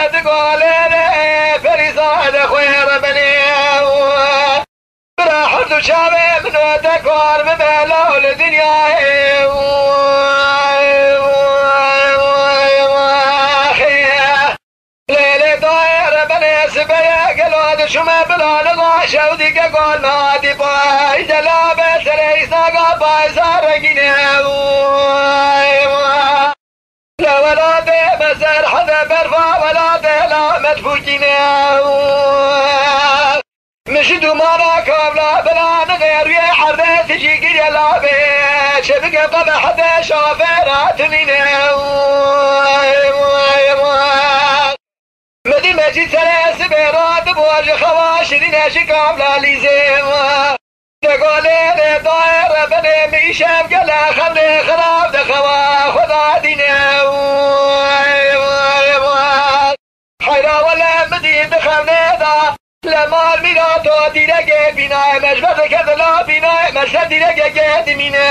تقول لي فريزان خير بني براحة شابي من وتكور بمهلو لدنيا ليلي طاير بني سبيا قلود شما بلا نضع شودي قول ما دي باي جلابة سريسا قابا سارقيني لا ولا دي مسر حدا برفا ولا دي لا مدفوكيني مشدو مانا كابلا بلا نغير ويا حدا تجي قريا لابي شبقى قبا حدا شافراتنيني مدي مجي سلاس بيرات بواج خواشرين شكام لاليزيم تقولي لي طاير بني ميشام قلا خلي خراب دخوا خدا ديني حيرا ولا مدي بخمني دا لما الميراتو ديرك بناء مجبر كذلا بناء مجبر ديرك قدميني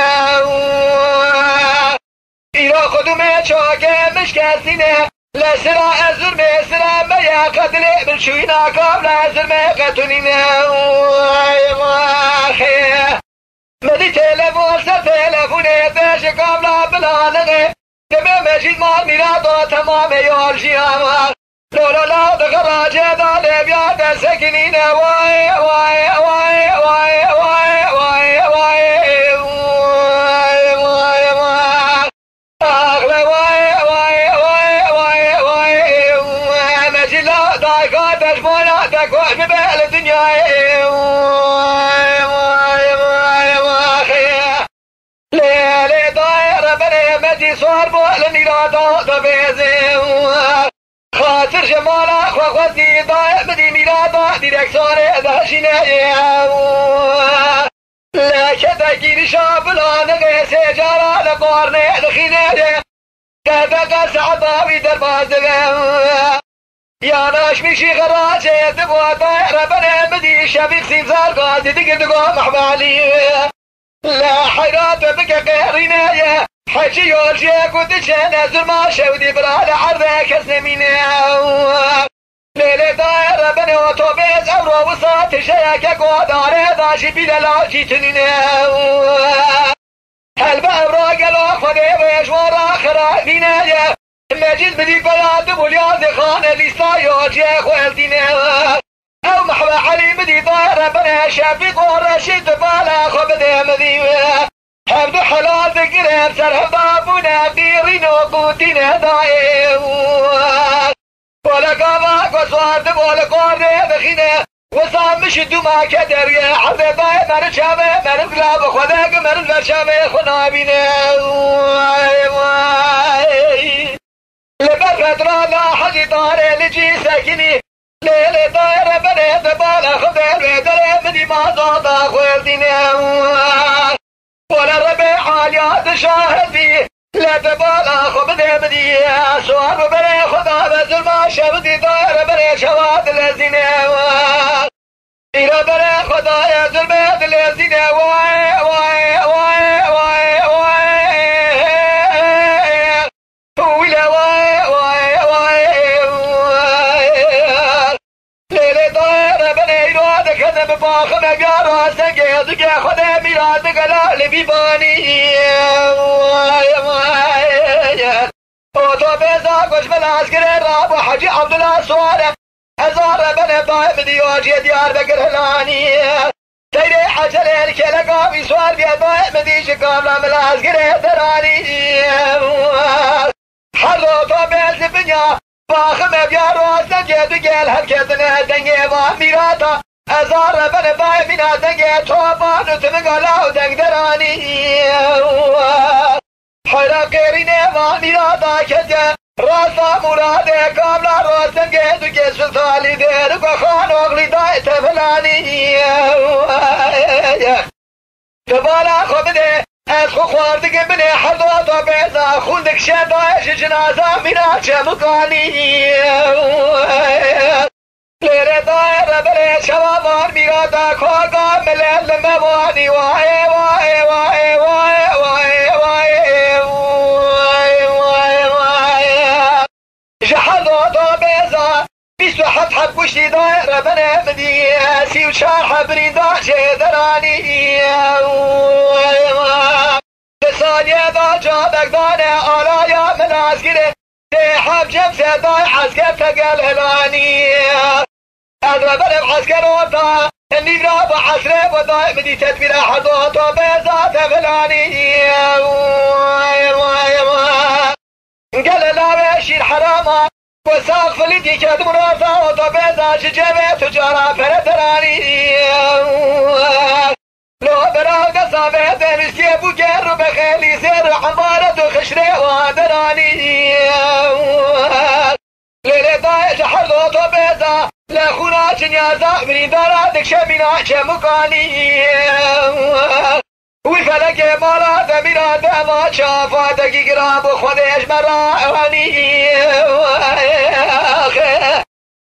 إيرا خدومي چاكي مشكسيني لسرا ازر مسرا ميا قتل من شوينا قبل ازر ما قتلنا مدي تلفون سر تلفون يتش قبل بلا نغي تبي مجيد مال ميرادو تمام يالجيام لولا لا دغراج دا لبيا دسكنين واي واي واي واي واي واي واي تقول ببال الدنيا ليلي داير بني مدي صار بول ميرادا دبيزي خاطر جمالا خوخوتي داير مدي ميرادا ديرك صار دهشيني لا كدا كيري شابلا نغي سجارة لقارني لخيني كدا سعداوي دربازي يا ناش مشي غراجة تبغى طائرة بنا بدي شبيك سيزار قاعد تقدقوا محبالي لا حيرات بك غيرنا حجي يورجي قد نزل ما شودي براد عرضك اسنمينا ليلة طائرة بنا وطوبيز أورو وصات شيك قوادار داشي بلا لا جيتنينا هل بأبرا قلوك فدي ويشوار آخر فينا مجد بدي بلاد ولياز خان اللي صاير جي خوالتينا او محوى علي بدي ضاير بنا شافيق ورشيد بالا خبدي مذيوة حمدو حلال ذكرهم سرهم بابونا بيرين وقوتين دائم ولا قاباك وصوارد ولا قارد بخينة وصام مشدو ما كدر يا عرض ضاير من الشامة من القلاب خذاك من الشامة خنابينا لبرد رانا حجي طاري لجي ساكني ليلي طايرة بني دبالة خذير ويدري مني ما زادا خوالديني ولا ربيع عاليات شاهدي لا دبالة خبدي بدي سوار بني خدا بزل ما شبدي طايرة بني شواد الذيني إلى بني خدا يزل بيد الذيني واي واي واي واي واي ويلا واي واي واي ليلي طايرة بني راد كذب باخم قارا سقيت خدا ميلاد قلال بيباني واي واي اوتو بيزا قش بالعسكر راب وحجي عبد الله صوالح هزار بني طايب ديوجي ديار بقر هلاني سيري حجل الكلقا في سوال بيا طايب مديش قابلا من العسكر دراني حلوتو بيز بنيا باخم بيارو سنجد قيل هبكتنا دنگي واميراتا ازار بن باي منا دنگي توبان تنقلاو دنگ دراني حيرا قيريني واميراتا كجا راسا مرادي كاملا روز دنگي دنگي سلطالي ديرك وخان اغلي داي تفلاني دبالا خبدي اسخو خواردك بني حضوطو بيزا خوندك شدايش جنازة منا شمقاني ليري طايرة بني شوامار ميرادا كوغا ملل مواني واي واي واي واي واي واي واي واي واي جحضوطو بيزا بيشتو حد حد بوشتي دايرة بنا مدياسي وشارحة بريدا جدراني ثانية ذا جابك دانا آلايا من عسكري تحب جمسة داي عسكر تقل هلاني أضرب العسكر وطا اني براب عسري وداي مدي تدبير أحضو بيزات فلاني قال لا بشي الحرامة وساق فلدي كد مرافع وطبيزا شجبه تجارة فردراني لو براو قصابه دمسكي بوكر بخيلي سير عمارة خشري وادراني ليلة دايش حرضو طبيزا لخونا جنيازا برين داراتك شمينا شمكاني وفلك مالا دمينا دما شافا دقي قراب وخديش مراني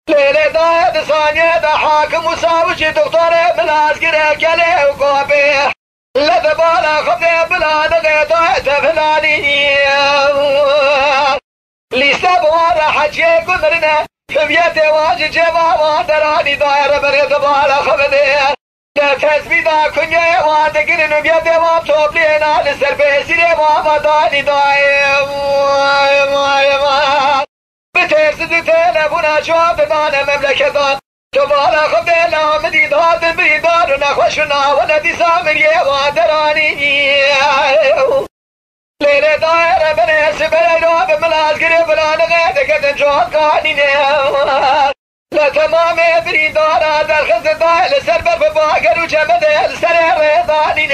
ليلة دايد ثانية دا حاكم وساوشي دكتور من عسكري كلي وقوبي لذبالا خبني بلا دغي دايد فلاني ليسا بوانا حجي قمرنا فبيتي واجي جبا وادراني داير بريد بالا خبني نفس بيدا كنيا وادقين بيدي وابطوب لينا لسر بيسيني وابداني دايم بترسد تلفونا شواب بانا مملكتان تبالا خبدي لا مديد هاد بريدان ونخوشنا وندي سامري وادراني ليلة دايرة بني سبرينو بملاز قريب لا نغيدك تنجوز قانيني لا تمام بريدانا درخز دايل سربر بباقر وجمد السر ريضاني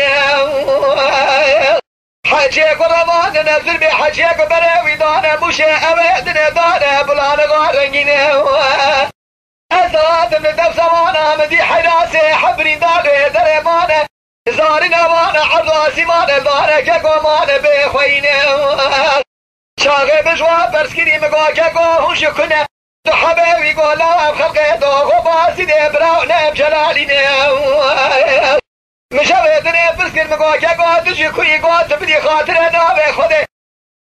حجيك ورمان نزل بحجيك بريوي دانا مشي اويدن دانا بلان غارنين ازاد من دب زمانا مدي حراسي حبري دانا دريمانا زارنا وانا عرضاسي مانا دانا كاكو مانا بخوين شاغي بجواب برسكري مقا كاكو هنش كنا دو حبيبي قولا بخلقي دو غباسي دي براونا بجلالينا مشاويتني برسكر مقا كاكو دجي كوي قوات بدي خاطر نابي خودي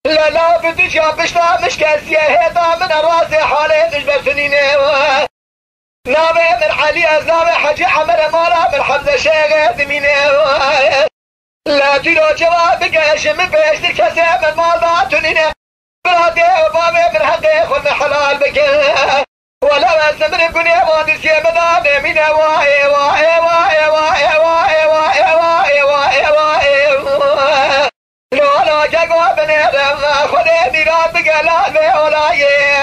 لا لا بدجي بشتا مشكاسيه هيدا من راسي حالي نجبر سنيني نابي من علي أزنابي حجي عمر مالا من حمزة شيغي دميني لا تيرو جواب بقاش من بيش الكسي من مال ذاتنيني برادي وبابي من حقي خل حلال بك ولو أزمن بقني وادي سيمداني من واي واي واي واي واي واي واي واي واي لو لا جاقوا بني رم خدي ديران بقلال بي ولاي